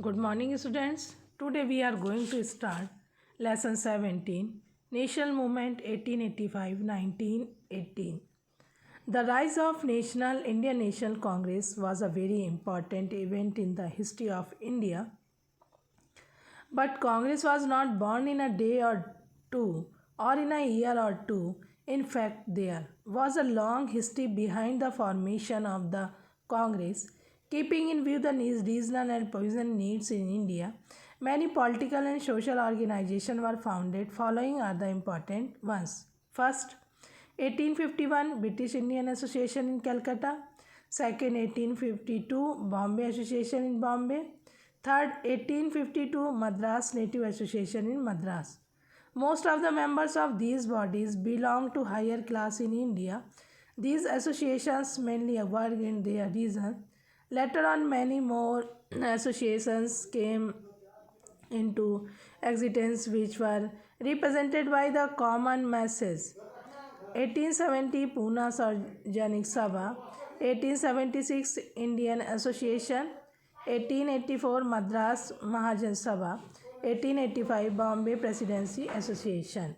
Good morning, students. Today we are going to start lesson 17 National Movement 1885 1918. The rise of National Indian National Congress was a very important event in the history of India. But Congress was not born in a day or two or in a year or two. In fact, there was a long history behind the formation of the Congress. Keeping in view the regional and provincial needs in India, many political and social organizations were founded. Following are the important ones. First, 1851 British Indian Association in Calcutta. Second, 1852 Bombay Association in Bombay. Third, 1852 Madras Native Association in Madras. Most of the members of these bodies belong to higher class in India. These associations mainly work in their region. Later on, many more associations came into existence which were represented by the common masses. 1870 Pune Sarjanik Sabha, 1876 Indian Association, 1884 Madras Mahajan Sabha, 1885 Bombay Presidency Association.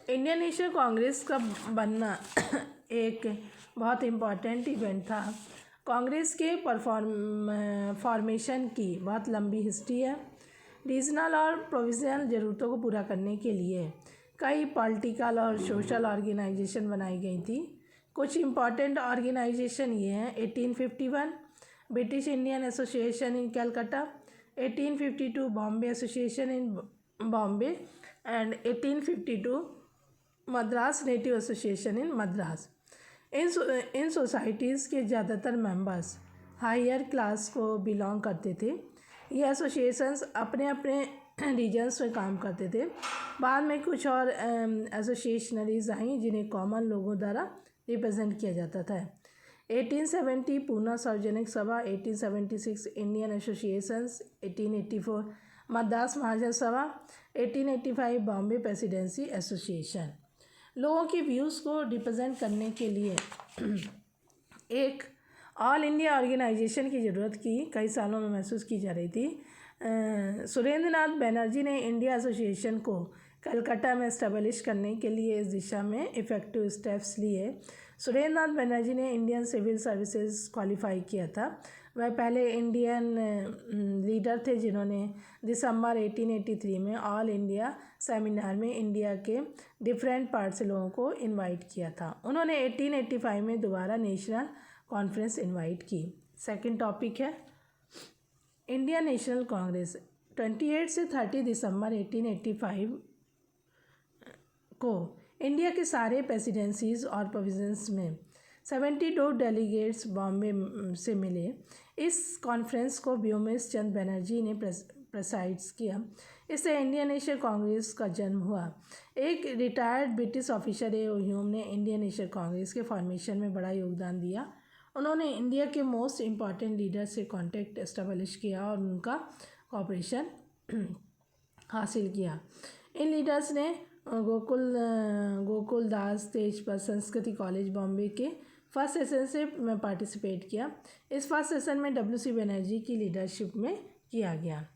Indian national Congress का बनना एक बहुत important event था। कांग्रेस के formation की बहुत लंबी history है। रीजनल और प्रोविंशियल ज़रूरतों को पूरा करने के लिए कई पॉलिटिकल और सोशल ऑर्गेनाइजेशन बनाई गई थी। कुछ इम्पॉर्टेंट ऑर्गेनाइजेशन ये हैं: 1851 British Indian association in Calcutta, 1852 Bombay association in Bombay and 1852 Madras native association in Madras. In societies के ज़्यादातर मेंबर्स हायर क्लास को बिलोंग करते थे। ये एसोसिएशंस अपने अपने रीजन्स में काम करते थे। बाद में कुछ और एसोसिएशनरीज आई जिन्हें कॉमन लोगों द्वारा रिप्रेजेंट किया जाता था। 1870 पूना सार्वजनिक सभा, 1876 इंडियन एसोसिएशंस, 1884 मद्रास महाजन सभा, 1885 बॉम्बे प्रेसिडेंसी एसोसिएशन। लोगों के व्यूज़ को रिप्रेजेंट करने के लिए एक ऑल इंडिया ऑर्गेनाइजेशन की ज़रूरत की कई सालों में महसूस की जा रही थी। सुरेंद्र नाथ बनर्जी ने इंडिया एसोसिएशन को कलकत्ता में इस्टेब्लिश करने के लिए इस दिशा में इफ़ेक्टिव स्टेप्स लिए। सुरेंद्र नाथ बनर्जी ने इंडियन सिविल सर्विसेज क्वालिफाई किया था। वह पहले इंडियन लीडर थे जिन्होंने दिसंबर 1883 में ऑल इंडिया सेमिनार में इंडिया के डिफरेंट पार्ट से लोगों को इनवाइट किया था। उन्होंने 1885 में दोबारा नेशनल कॉन्फ्रेंस इनवाइट की। सेकंड टॉपिक है इंडियन नेशनल कांग्रेस। 28 से 30 दिसंबर 1885 को इंडिया के सारे प्रेसिडेंसीज और प्रोविंसेस में 72 डेलीगेट्स बॉम्बे से मिले। इस कॉन्फ्रेंस को व्योमेश चंद्र बनर्जी ने प्रेसाइड्स किया। इससे इंडियन नेशनल कांग्रेस का जन्म हुआ। एक रिटायर्ड ब्रिटिश ऑफिसर ह्यूम ने इंडियन नेशनल कांग्रेस के फॉर्मेशन में बड़ा योगदान दिया। उन्होंने इंडिया के मोस्ट इम्पॉर्टेंट लीडर से कांटेक्ट एस्टेब्लिश किया और उनका कोऑपरेशन हासिल किया। इन लीडर्स ने गोकुल दास तेजपाल संस्कृति कॉलेज बॉम्बे के फर्स्ट सेशन से पार्टिसिपेट किया। इस फर्स्ट सेशन में डब्ल्यू.सी. बनर्जी की लीडरशिप में किया गया।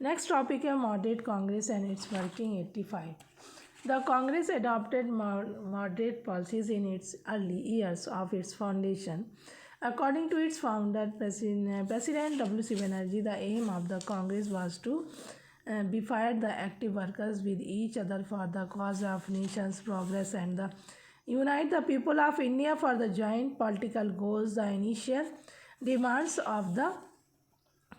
नेक्स्ट टॉपिक है moderate Congress and it's working 85। The Congress adopted moderate policies in its early years of its foundation. According to its founder, President W.C. Banerjee, the aim of the Congress was to befriend the active workers with each other for the cause of nation's progress and unite the people of India for the joint political goals. The initial demands of the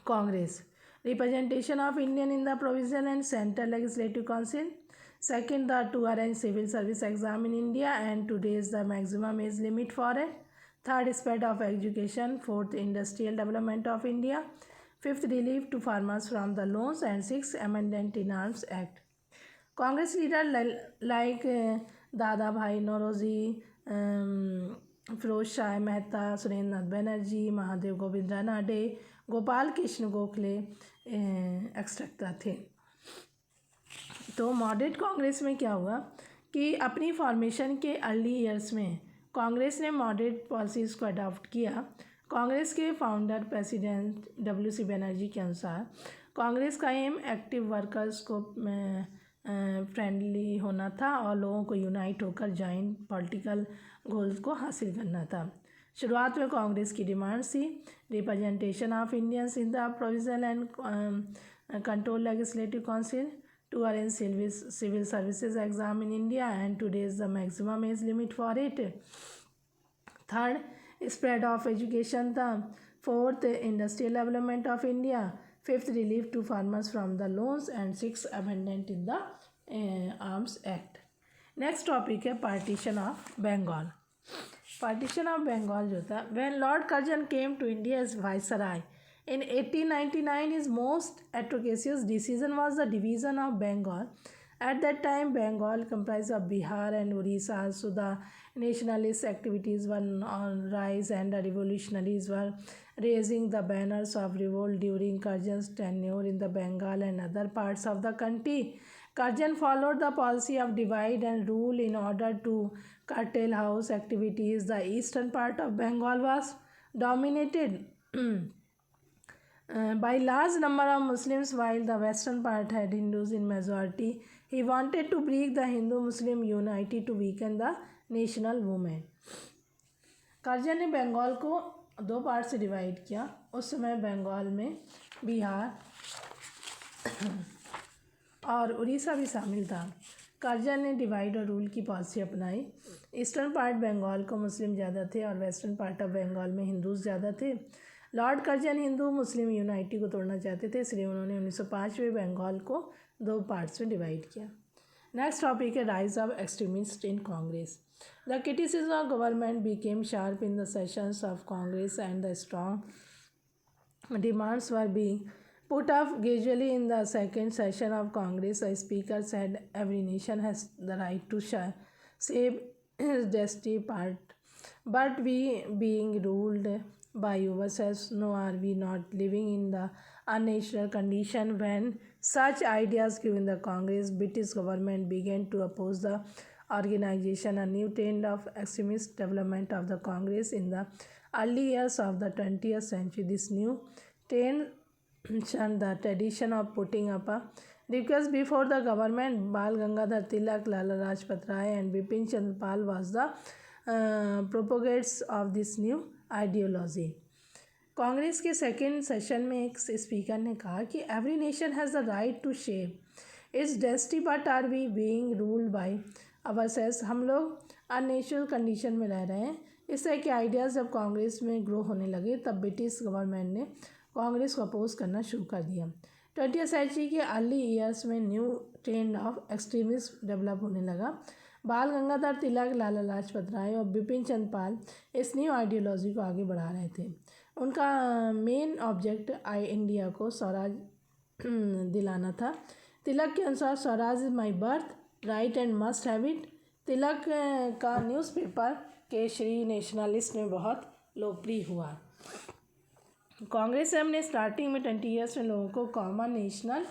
Congress: representation of Indian in the provincial and central legislative council. Second, to arrange civil service exam in India and to raise the maximum age limit for it. Third, spread of education. Fourth, industrial development of India. Fifth, relief to farmers from the loans. And sixth, Amendment in Arms Act. Congress leader like Dada Bhai Nauroji, Firoz Shah Mehta, Surendra Nath Banerjee, Mahadev Govind Ranade, Gopal Krishna Gokhale etcetera थे। तो moderate Congress में क्या हुआ कि अपनी formation के early years में कांग्रेस ने मॉडरेट पॉलिसीज़ को अडॉप्ट किया। कांग्रेस के फाउंडर प्रेसिडेंट WC बनर्जी के अनुसार कांग्रेस का एम एक्टिव वर्कर्स को फ्रेंडली होना था और लोगों को यूनाइट होकर जॉइंट पॉलिटिकल गोल्स को हासिल करना था। शुरुआत में कांग्रेस की डिमांड थी representation of Indians in the provisional and control legislative council, to arrange civil services exam in India and to raise the maximum age limit for it. Third, spread of education था. Fourth, industrial development of India. Fifth, relief to farmers from the loans and sixth, amendment in the Arms Act. Next topic है partition of Bengal. Partition of Bengal जो था, when Lord Curzon came to India as viceroy in 1899, his most atrocious decision was the division of Bengal. At that time, Bengal comprised of Bihar and Orissa, so the nationalist activities were on rise and the revolutionaries were raising the banners of revolt during Curzon's tenure in the Bengal and other parts of the country. Curzon followed the policy of divide and rule in order to curtail house activities. The eastern part of Bengal was dominated by large number of Muslims, while the western part had Hindus in majority. He wanted to break the Hindu-Muslim unity to weaken the national movement. Curzon ने बंगाल को दो part से divide किया। उस समय बंगाल में बिहार और उड़ीसा भी शामिल था। कर्जन ने डिवाइड और रूल की पॉलिसी अपनाई। ईस्टर्न पार्ट बंगाल को मुस्लिम ज़्यादा थे और वेस्टर्न पार्ट ऑफ बंगाल में हिंदूज ज़्यादा थे। लॉर्ड कर्जन हिंदू मुस्लिम यूनाइटी को तोड़ना चाहते थे, इसलिए उन्होंने 1905 में बंगाल को दो पार्ट्स में डिवाइड किया। नेक्स्ट टॉपिक है rise of extremist in Congress. The criticism of government became sharp in the sessions of Congress and the strong demands were being put up gradually in the second session of Congress. The speaker said every nation has the right to shape its destiny, but we being ruled by ourselves, no, are we not living in the unnatural condition? When such ideas grew in the Congress, British government began to oppose the organization. A new trend of extremist development of the Congress in the early years of the 20th century. This new trend shunned the tradition of putting up a request before the government. Bal Gangadhar Tilak, Lala Rajpat Rai and Bipin Chandra Pal was the propagators of this new ideology. Congress के second session में एक speaker ने कहा कि every nation has the right to shape its destiny, but are we being ruled by ourselves. हम लोग unnatural condition में रह रहे हैं। इस तरह के आइडियाज़ जब कांग्रेस में ग्रो होने लगे तब ब्रिटिश गवर्नमेंट ने कांग्रेस को अपोज करना शुरू कर दिया। 20th सेंचुरी के अर्ली ईयर्स में new trend of extremism develop होने लगा। बाल गंगाधर तिलक, लाला लाजपत राय और बिपिन चंद्र पाल इस न्यू आइडियोलॉजी को आगे बढ़ा रहे थे। उनका मेन ऑब्जेक्ट इंडिया को स्वराज दिलाना था। तिलक के अनुसार Swaraj is my birthright and must have it. Tilak का न्यूज़पेपर केसरी नेशनलिस्ट में बहुत लोकप्रिय हुआ। कांग्रेस ने स्टार्टिंग में 20 ईयर्स में लोगों को कॉमन नेशनल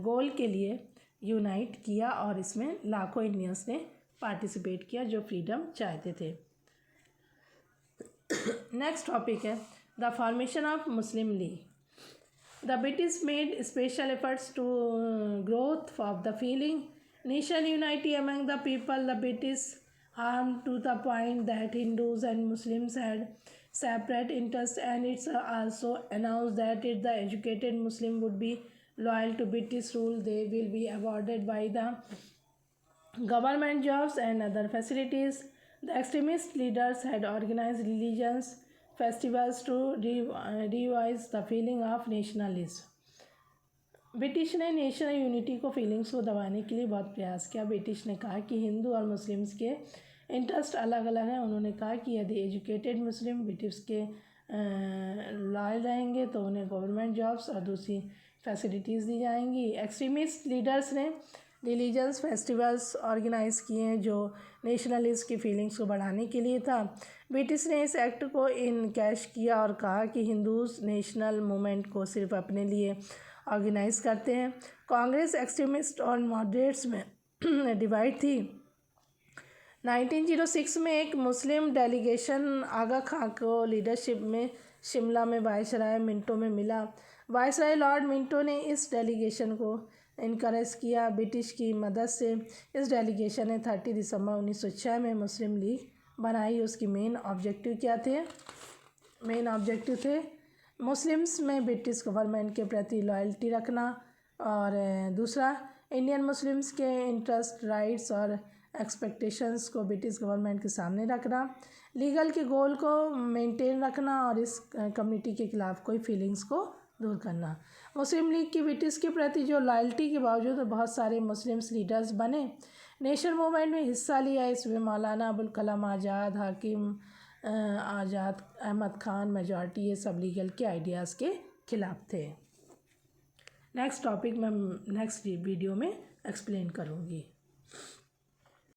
गोल के लिए यूनाइट किया और इसमें लाखों इंडियंस ने पार्टिसिपेट किया जो फ्रीडम चाहते थे। नेक्स्ट टॉपिक है the formation of Muslim League. The British made special efforts to growth of the feeling nation unity among the people. The British harm to the point that Hindus and Muslims had separate interests, and it's also announced that if the educated Muslim would be loyal to British rule, they will be awarded by the government jobs and other facilities. The extremist leaders had organized religious festivals to revive the feeling of nationalism. British ने national unity को feelings को दबाने के लिए बहुत प्रयास किया। British ने कहा कि हिंदू और मुस्लिम्स के इंटरेस्ट अलग अलग हैं। उन्होंने कहा कि यदि एजुकेटेड मुस्लिम ब्रिटिश के लॉयल रहेंगे तो उन्हें गवर्नमेंट जॉब्स और दूसरी फैसिलिटीज़ दी जाएंगी। एक्सट्रीमिस्ट लीडर्स ने रिलीजियस फेस्टिवल्स ऑर्गेनाइज़ किए हैं जो नेशनलिस्ट की फीलिंग्स को बढ़ाने के लिए था। ब्रिटिश ने इस एक्ट को इनकैश किया और कहा कि हिंदूज नेशनल मूवमेंट को सिर्फ अपने लिए ऑर्गेनाइज करते हैं। कांग्रेस एक्सट्रीमिस्ट और मॉडरेट्स में डिवाइड थी। 1906 में एक मुस्लिम डेलीगेशन आगा खां को लीडरशिप में शिमला में वायसराय मिंटो में मिला। वायसराय लॉर्ड मिंटो ने इस डेलीगेशन को इनकरेज किया। ब्रिटिश की मदद से इस डेलीगेशन ने 30 दिसंबर 1906 में मुस्लिम लीग बनाई। उसकी मेन ऑब्जेक्टिव क्या थे? मेन ऑब्जेक्टिव थे मुस्लिम्स में ब्रिटिश गवर्नमेंट के प्रति लॉयल्टी रखना, और दूसरा इंडियन मुस्लिम्स के इंटरेस्ट, राइट्स और एक्सपेक्टेशंस को ब्रिटिश गवर्नमेंट के सामने रखना, लीगल के गोल को मेंटेन रखना और इस कम्युनिटी के खिलाफ कोई फीलिंग्स को दूर करना। मुस्लिम लीग की ब्रिटिश के प्रति जो लॉयल्टी के बावजूद बहुत सारे मुस्लिम्स लीडर्स बने, नेशन मूवमेंट में हिस्सा लिया। इसमें मौलाना अबुल कलाम आज़ाद, हाकिम आज़ाद, अहमद खान, मेजॉरिटी, ये सब लीगल के आइडियाज़ के खिलाफ थे। नेक्स्ट टॉपिक मैं नेक्स्ट वीडियो में एक्सप्लेन करूँगी।